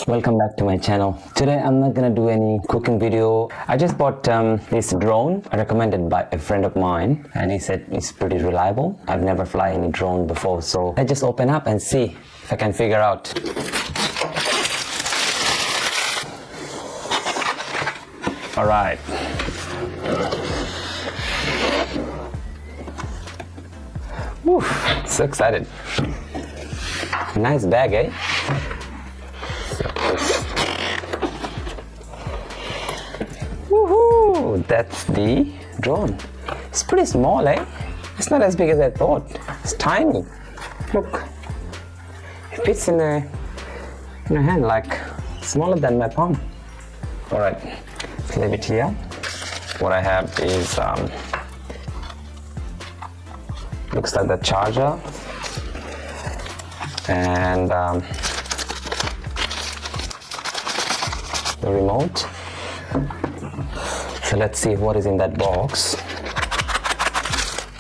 Welcome back to my channel. Today I'm not gonna do any cooking video. I just bought this drone recommended by a friend of mine, and he said it's pretty reliable. I've never fly any drone before, so I just open up and see if I can figure out. All right. Woo, so excited. Nice bag, eh? Woohoo! That's the drone. It's pretty small, eh? It's not as big as I thought. It's tiny. Look. It fits in a hand like smaller than my palm. Alright, let's leave it here. What I have is looks like the charger and the remote. So let's see what is in that box.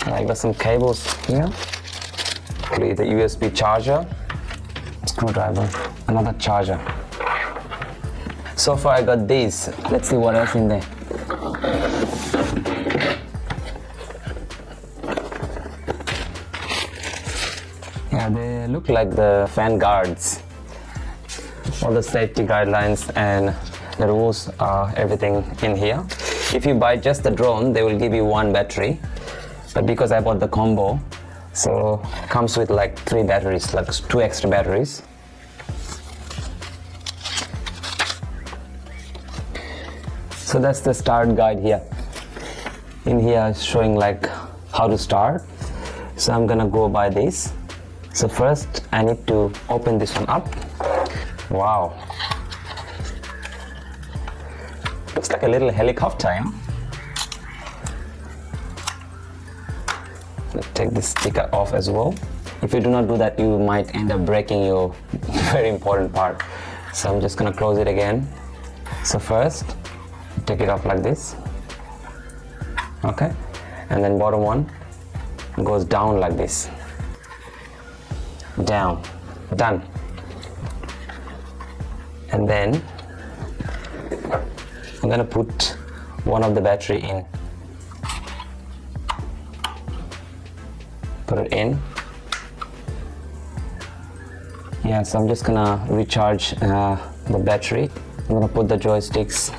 I got some cables here. The USB charger, screwdriver, another charger. So far I got these. Let's see what else in there. Yeah, they look like the fan guards. All the safety guidelines and the rules are everything in here. If you buy just the drone, they will give you one battery. But because I bought the combo, so it comes with like 3 batteries, like 2 extra batteries. So that's the start guide here. In here it's showing like how to start. So I'm gonna go by this. So first I need to open this one up. Wow. Looks like a little helicopter, you know? Let's take this sticker off as well. If you do not do that, you might end up breaking your very important part. So I'm just gonna close it again. So first, take it off like this. Okay? And then bottom one goes down like this. Down. Done. And then I'm gonna put one of the battery in. Put it in. Yeah, so I'm just gonna recharge the battery. I'm gonna put the joysticks.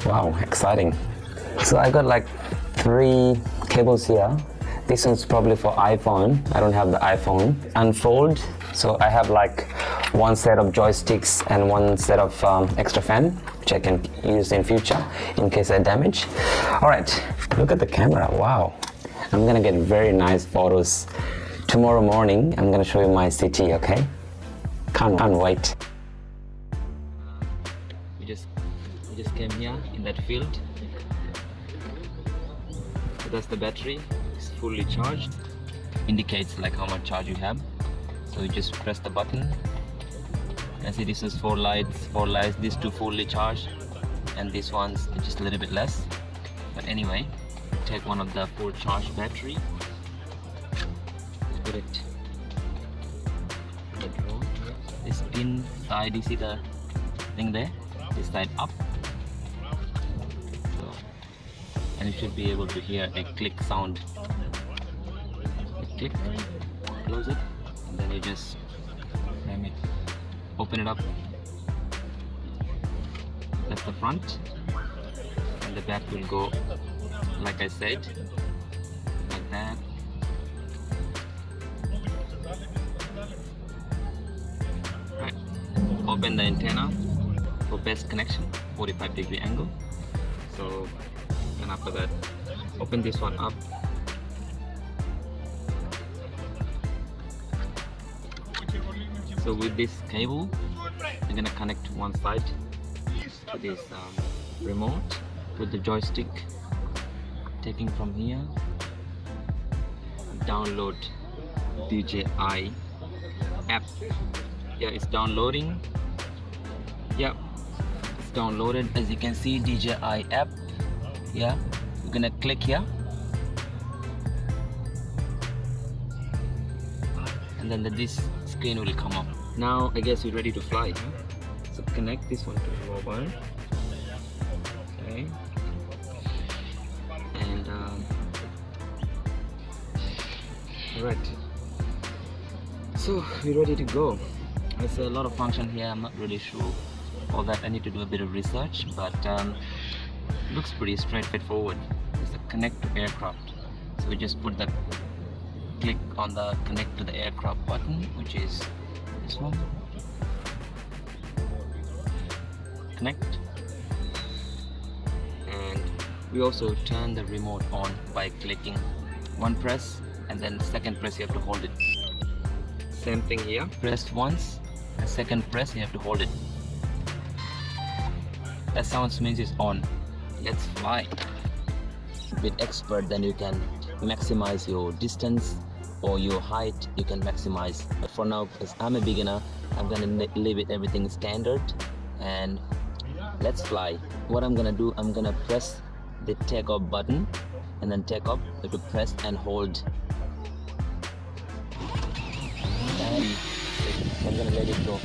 Wow, exciting. So I got like 3 cables here. This one's probably for iPhone. I don't have the iPhone. Unfold. So I have like 1 set of joysticks and 1 set of extra fan, which I can use in future in case I damage. All right, look at the camera. Wow, I'm gonna get very nice photos. Tomorrow morning, I'm gonna show you my city. Okay? Can't wait. We just came here in that field. So that's the battery. It's fully charged. Indicates like how much charge you have. So you just press the button. You can see this is 4 lights, these 2 fully charged, and this one's just a little bit less. But anyway, take one of the 4 charged battery. Put it in the drone. This pin side, you see the thing there? This side up. So, and you should be able to hear a click sound. Click, close it, and then you just ram it. Open it up. That's the front, and the back will go like I said, like that. Right. Open the antenna for best connection, 45-degree angle. So then after that, open this one up. So with this cable, I'm gonna connect one side to this remote with the joystick. Taking from here, download DJI app. Yeah, it's downloading. Yeah, it's downloaded. As you can see, DJI app. Yeah, you're gonna click here. And then this screen will come up. Now I guess you're ready to fly, huh? So connect this one to the mobile. Okay. And right. So we're ready to go. There's a lot of function here. I'm not really sure all that. I need to do a bit of research, but looks pretty straightforward. It's a connect to aircraft. So we just put the click on the connect to the aircraft button, which is this one. Connect. And we also turn the remote on by clicking one press, and then second press you have to hold it. Same thing here. Press once, and second press you have to hold it. That sounds means it's on. Let's fly. With expert, then you can maximize your distance or your height. You can maximize. But for now, because I'm a beginner, I'm gonna leave it everything standard, and let's fly. What I'm gonna do, I'm gonna press the takeoff button, and then take off. You have to press and hold. And I'm gonna let it go.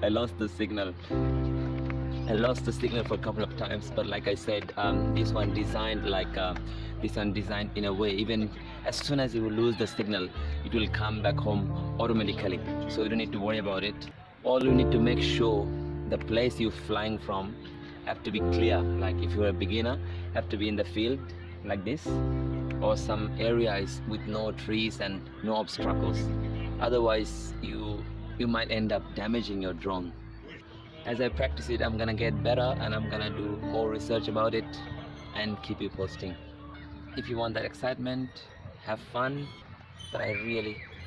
I lost the signal. For a couple of times, but like I said, this one designed in a way, even as soon as you will lose the signal, it will come back home automatically. So you don't need to worry about it. All you need to make sure the place you're flying from have to be clear. Like if you're a beginner, have to be in the field like this, or some areas with no trees and no obstacles. Otherwise, you might end up damaging your drone. As I practice it, I'm gonna get better, and I'm gonna do more research about it and keep you posting. If you want that excitement, have fun, but I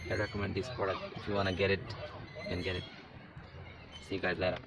recommend this product. If you wanna get it, you can get it. See you guys later.